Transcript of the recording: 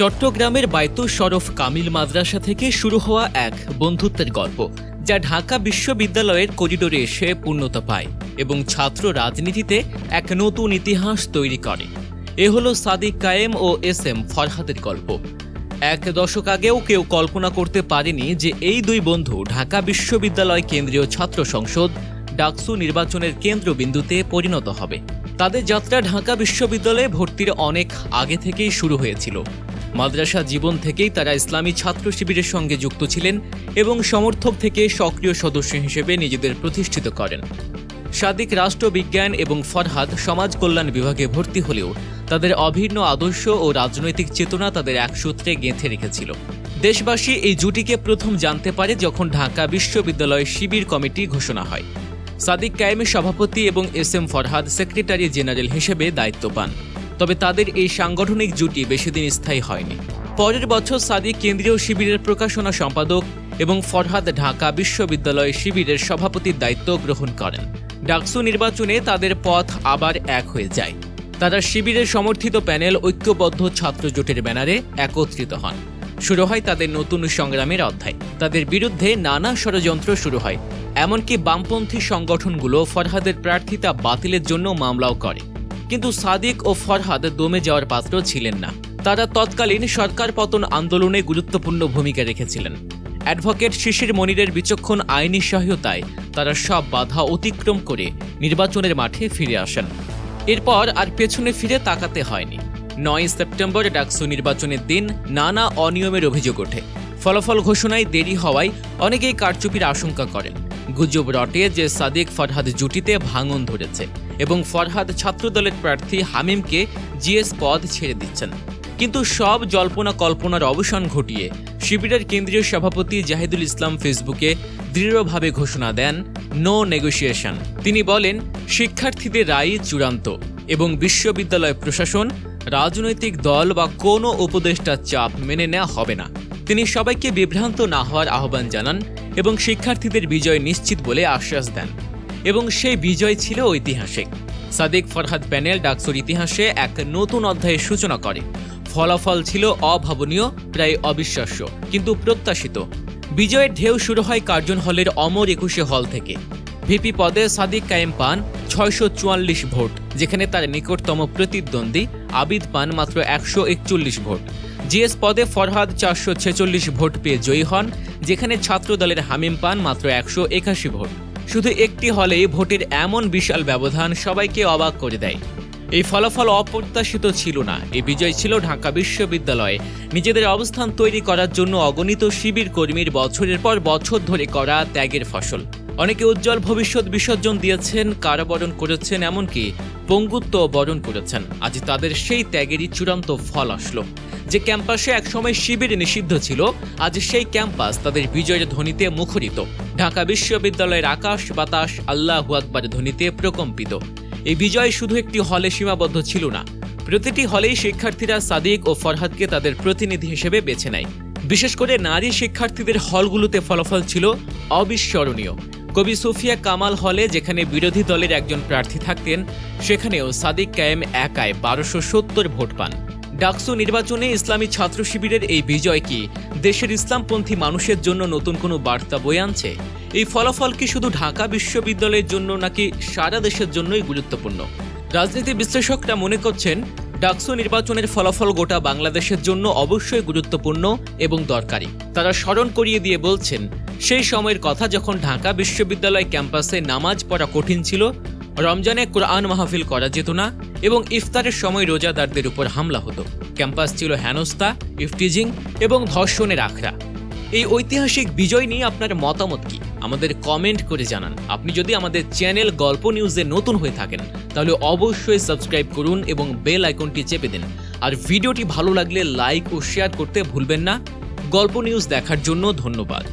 চট্টগ্রামের বায়তুশ শরফ কামিল মাদ্রাসা থেকে শুরু হওয়া এক বন্ধুত্বের গল্প, যা ঢাকা বিশ্ববিদ্যালয়ের করিডোরে এসে পূর্ণতা পায় এবং ছাত্র রাজনীতিতে এক নতুন ইতিহাস তৈরি করে। এ হলো সাদিক কায়েম ও এস.এম. ফরহাদের গল্প। এক দশক আগেও কেউ কল্পনা করতে পারেনি যে এই দুই বন্ধু ঢাকা বিশ্ববিদ্যালয় কেন্দ্রীয় ছাত্র সংসদ ডাকসু নির্বাচনের কেন্দ্রবিন্দুতে পরিণত হবে। তাদের যাত্রা ঢাকা বিশ্ববিদ্যালয়ে ভর্তির অনেক আগে থেকেই শুরু হয়েছিল। মাদ্রাসা জীবন থেকেই তারা ইসলামী ছাত্র শিবিরের সঙ্গে যুক্ত ছিলেন এবং সমর্থক থেকে সক্রিয় সদস্য হিসেবে নিজেদের প্রতিষ্ঠিত করেন। সাদিক রাষ্ট্রবিজ্ঞান এবং ফরহাদ সমাজ কল্যাণ বিভাগে ভর্তি হলেও তাদের অভিন্ন আদর্শ ও রাজনৈতিক চেতনা তাদের এক সূত্রে গেঁথে রেখেছিল। দেশবাসী এই জুটিকে প্রথম জানতে পারে যখন ঢাকা বিশ্ববিদ্যালয় শিবির কমিটি ঘোষণা হয়। সাদিক কায়েমের সভাপতি এবং এস.এম. ফরহাদ সেক্রেটারি জেনারেল হিসেবে দায়িত্ব পান। তবে তাদের এই সাংগঠনিক জুটি বেশিদিন স্থায়ী হয়নি। পরের বছর সাদিক কেন্দ্রীয় শিবিরের প্রকাশনা সম্পাদক এবং ফরহাদ ঢাকা বিশ্ববিদ্যালয় শিবিরের সভাপতির দায়িত্ব গ্রহণ করেন। ডাকসু নির্বাচনে তাদের পথ আবার এক হয়ে যায়। তারা শিবিরের সমর্থিত প্যানেল ঐক্যবদ্ধ ছাত্র জোটের ব্যানারে একত্রিত হন। শুরু হয় তাদের নতুন সংগ্রামের অধ্যায়। তাদের বিরুদ্ধে নানা ষড়যন্ত্র শুরু হয়, এমনকি বামপন্থী সংগঠনগুলো ফরহাদের প্রার্থিতা বাতিলের জন্য মামলাও করে। কিন্তু সাদিক ও ফরহাদ দমে যাওয়ার পাত্র ছিলেন না। তারা তৎকালীন সরকার পতন আন্দোলনে গুরুত্বপূর্ণ ভূমিকা রেখেছিলেন। অ্যাডভোকেট শিশির মনিরের বিচক্ষণ আইনি সহায়তায় তারা সব বাধা অতিক্রম করে নির্বাচনের মাঠে ফিরে আসেন। এরপর আর পেছনে ফিরে তাকাতে হয়নি। 9 সেপ্টেম্বর ডাকসু নির্বাচনের দিন নানা অনিয়মের অভিযোগ ওঠে। ফলাফল ঘোষণায় দেরি হওয়ায় অনেকেই কারচুপির আশঙ্কা করেন। গুজব রটে যে সাদিক ফরহাদ জুটিতে ভাঙন ধরেছে এবং ফরহাদ ছাত্রদলের প্রার্থী হামিমকে জিএস পদ ছেড়ে দিচ্ছেন। কিন্তু সব জল্পনা কল্পনার অবসান ঘটিয়ে শিবিরের কেন্দ্রীয় সভাপতি জাহিদুল ইসলাম ফেসবুকে দৃঢ়ভাবে ঘোষণা দেন, নো নেগোসিয়েশন। তিনি বলেন, শিক্ষার্থীদের রায় চূড়ান্ত এবং বিশ্ববিদ্যালয় প্রশাসন, রাজনৈতিক দল বা কোনো উপদেষ্টার চাপ মেনে নেওয়া হবে না। তিনি সবাইকে বিভ্রান্ত না হওয়ার আহ্বান জানান এবং শিক্ষার্থীদের বিজয় নিশ্চিত বলে আশ্বাস দেন। এবং সেই বিজয় ছিল ঐতিহাসিক। সাদিক ফরহাদ প্যানেল ডাকসুর ইতিহাসে এক নতুন অধ্যায়ের সূচনা করে। ফলাফল ছিল অভাবনীয়, প্রায় অবিশ্বাস্য, কিন্তু প্রত্যাশিত। বিজয়ের ঢেউ শুরু হয় কার্জন হলের অমর 21 হল থেকে। ভিপি পদে সাদিক কায়েম পান 644 ভোট, যেখানে তার নিকটতম প্রতিদ্বন্দ্বী আবিদ পান মাত্র 141 ভোট। জিএস পদে ফরহাদ 446 ভোট পেয়ে জয়ী হন, যেখানে ছাত্রদলের হামিম পান মাত্র 181 ভোট। শুধু একটি হলেই ভোটের এমন বিশাল ব্যবধান সবাইকে অবাক করে দেয়। এই ফলাফল অপ্রত্যাশিত ছিল না। এই বিজয় ছিল ঢাকা বিশ্ববিদ্যালয়ে নিজেদের অবস্থান তৈরি করার জন্য অগণিত শিবির কর্মীর বছরের পর বছর ধরে করা ত্যাগের ফসল। অনেকে উজ্জ্বল ভবিষ্যৎ বিসর্জন দিয়েছেন, কারাবরণ করেছেন, এমনকি পঙ্গুত্ব বরণ করেছেন। আজ তাদের সেই ত্যাগেরই চূড়ান্ত ফল আসলো। যে ক্যাম্পাসে একসময় শিবির নিষিদ্ধ ছিল, আজ সেই ক্যাম্পাস তাদের বিজয়ের ধ্বনিতে মুখরিত। ঢাকা বিশ্ববিদ্যালয়ের আকাশ বাতাস আল্লাহু আকবার ধ্বনিতে প্রকম্পিত। এই বিজয় শুধু একটি হলে সীমাবদ্ধ ছিল না। প্রতিটি হলেই শিক্ষার্থীরা সাদিক ও ফরহাদকে তাদের প্রতিনিধি হিসেবে বেছে নেয়। বিশেষ করে নারী শিক্ষার্থীদের হলগুলোতে ফলাফল ছিল অবিস্মরণীয়। কবি সুফিয়া কামাল হলে, যেখানে বিরোধী দলের একজন প্রার্থী থাকতেন, সেখানেও সাদিক কায়েম একাই 1270 ভোট পান। ডাকসু নির্বাচনে ইসলামী ছাত্র শিবিরের এই বিজয় কি দেশের ইসলামপন্থী মানুষের জন্য নতুন কোনো বার্তা বয়ে আনছে? এই ফলাফল কি শুধু ঢাকা বিশ্ববিদ্যালয়ের জন্য নাকি সারা দেশের জন্যই গুরুত্বপূর্ণ? রাজনীতি বিশ্লেষকরা মনে করছেন, ডাকসু নির্বাচনের ফলাফল গোটা বাংলাদেশের জন্য অবশ্যই গুরুত্বপূর্ণ এবং দরকারি। তারা স্মরণ করিয়ে দিয়ে বলছেন, সেই সময়ের কথা যখন ঢাকা বিশ্ববিদ্যালয় ক্যাম্পাসে নামাজ পড়া কঠিন ছিল, রমজানে কোরআন মাহফিল করা যেত না এবং ইফতারের সময় রোজাদারদের উপর হামলা হতো। ক্যাম্পাস ছিল হেনস্থা, ইফটিজিং এবং ধর্ষণের আখড়া। এই ঐতিহাসিক বিজয় নিয়ে আপনার মতামত কি? আমাদের কমেন্ট করে জানান। আপনি যদি আমাদের চ্যানেল গল্প নিউজে নতুন হয়ে থাকেন, তাহলে অবশ্যই সাবস্ক্রাইব করুন এবং বেল আইকনটি চেপে দিন। আর ভিডিওটি ভালো লাগলে লাইক ও শেয়ার করতে ভুলবেন না। গল্প নিউজ দেখার জন্য ধন্যবাদ।